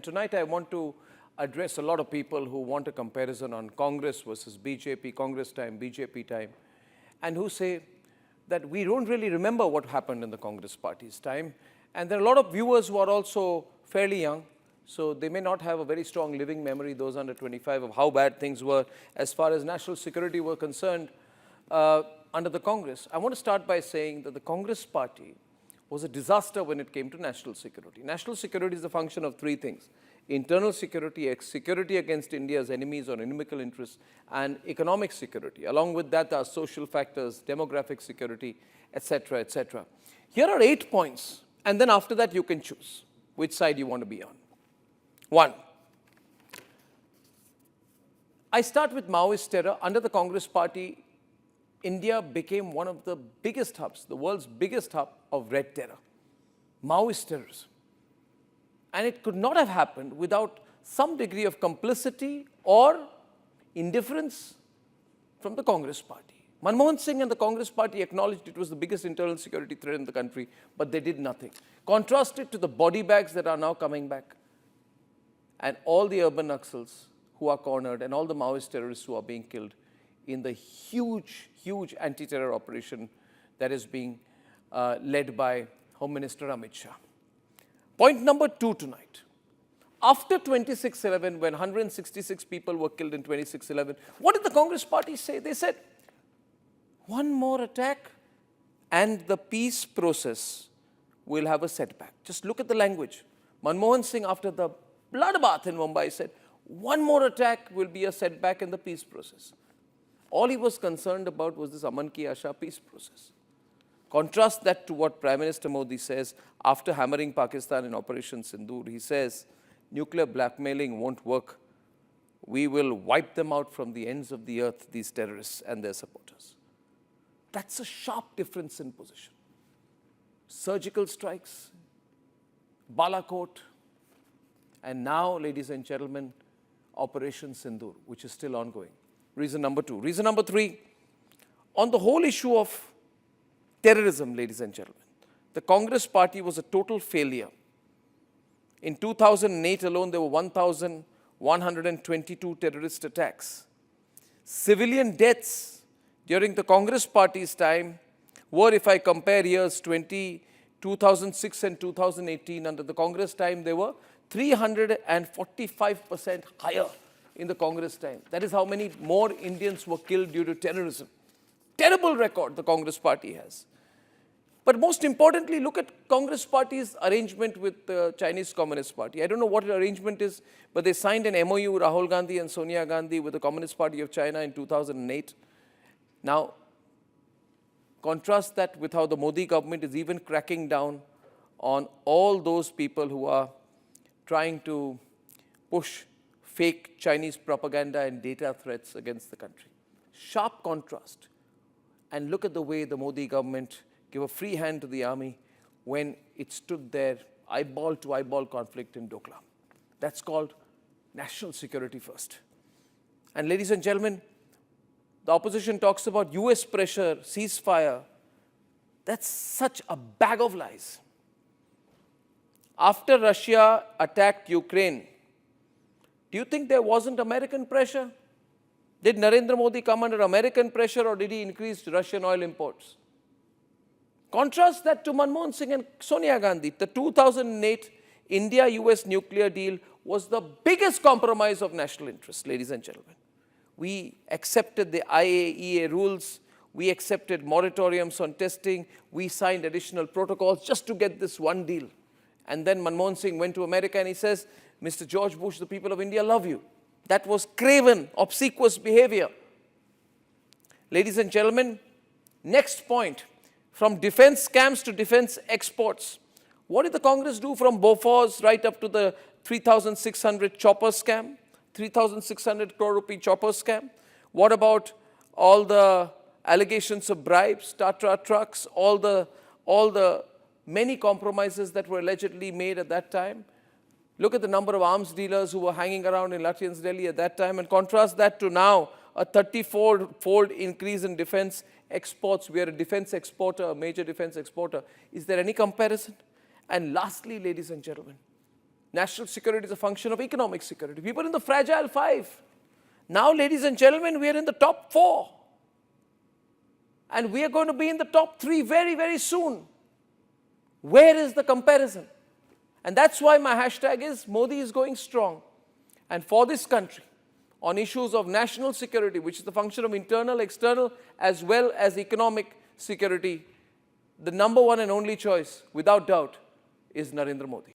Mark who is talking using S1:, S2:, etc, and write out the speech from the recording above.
S1: tonight I want to address a lot of people who want a comparison on Congress versus BJP, Congress time, BJP time, and who say that we don't really remember what happened in the Congress party's time. And there are a lot of viewers who are also fairly young, so they may not have a very strong living memory, those under 25, of how bad things were as far as national security were concerned under the Congress. I want to start by saying that the Congress party was a disaster when it came to national security. National security is a function of three things: internal security, security against India's enemies or inimical interests, and economic security. Along with that, there are social factors, demographic security, etc., etc. Here are 8 points, and then after that you can choose which side you want to be on. 1. I start with Maoist terror. Under the Congress party, India became one of the biggest hubs, the world's biggest hub of red terror, Maoist terrorism. And it could not have happened without some degree of complicity or indifference from the Congress party. Manmohan Singh and the Congress party acknowledged it was the biggest internal security threat in the country, but they did nothing. Contrast it to the body bags that are now coming back, and all the urban Naxals who are cornered, and all the Maoist terrorists who are being killed in the huge, huge anti-terror operation that is being led by Home Minister Amit Shah. Point number 2 tonight. After 26/11, when 166 people were killed in 26/11, what did the Congress party say? They said, one more attack and the peace process will have a setback. Just look at the language. Manmohan Singh, after the bloodbath in Mumbai, said, one more attack will be a setback in the peace process. All he was concerned about was this Aman Ki Asha peace process. Contrast that to what Prime Minister Modi says after hammering Pakistan in Operation Sindoor. He says, nuclear blackmailing won't work. We will wipe them out from the ends of the earth, these terrorists and their supporters. That's a sharp difference in position. Surgical strikes, Balakot, and now, ladies and gentlemen, Operation Sindoor, which is still ongoing. Reason number 2. Reason number 3, on the whole issue of terrorism, ladies and gentlemen, the Congress party was a total failure. In 2008 alone, there were 1,122 terrorist attacks. Civilian deaths during the Congress party's time were, if I compare years 2006 and 2018, under the Congress time, they were 345% higher in the Congress time. That is how many more Indians were killed due to terrorism. Terrible record the Congress party has. But most importantly, look at Congress party's arrangement with the Chinese Communist Party. I don't know what the arrangement is, but they signed an MOU, Rahul Gandhi and Sonia Gandhi, with the Communist Party of China in 2008. Now, contrast that with how the Modi government is even cracking down on all those people who are trying to push fake Chinese propaganda and data threats against the country. Sharp contrast. And look at the way the Modi government gave a free hand to the army when it stood there, eyeball-to-eyeball conflict in Doklam. That's called national security first. And ladies and gentlemen, the opposition talks about US pressure, ceasefire. That's such a bag of lies. After Russia attacked Ukraine, do you think there wasn't American pressure? Did Narendra Modi come under American pressure, or did he increase Russian oil imports? Contrast that to Manmohan Singh and Sonia Gandhi. The 2008 India-US nuclear deal was the biggest compromise of national interest, ladies and gentlemen. We accepted the IAEA rules. We accepted moratoriums on testing. We signed additional protocols just to get this one deal. And then Manmohan Singh went to America and he says, Mr. George Bush, the people of India love you. That was craven, obsequious behavior. Ladies and gentlemen, next point, from defense scams to defense exports. What did the Congress do from Bofors right up to the 3,600 chopper scam, 3,600 crore rupee chopper scam? What about all the allegations of bribes, Tatra trucks, all the many compromises that were allegedly made at that time? Look at the number of arms dealers who were hanging around in Lutyens, Delhi at that time, and contrast that to now, a 34-fold increase in defense exports. We are a defense exporter, a major defense exporter. Is there any comparison? And lastly, ladies and gentlemen, National security is a function of economic security. We were in the fragile 5. Now, ladies and gentlemen, we are in the top 4. And we are going to be in the top 3 very, very soon. Where is the comparison? And that's why my hashtag is Modi is going strong. And for this country, on issues of national security, which is the function of internal, external, as well as economic security, the number one and only choice, without doubt, is Narendra Modi.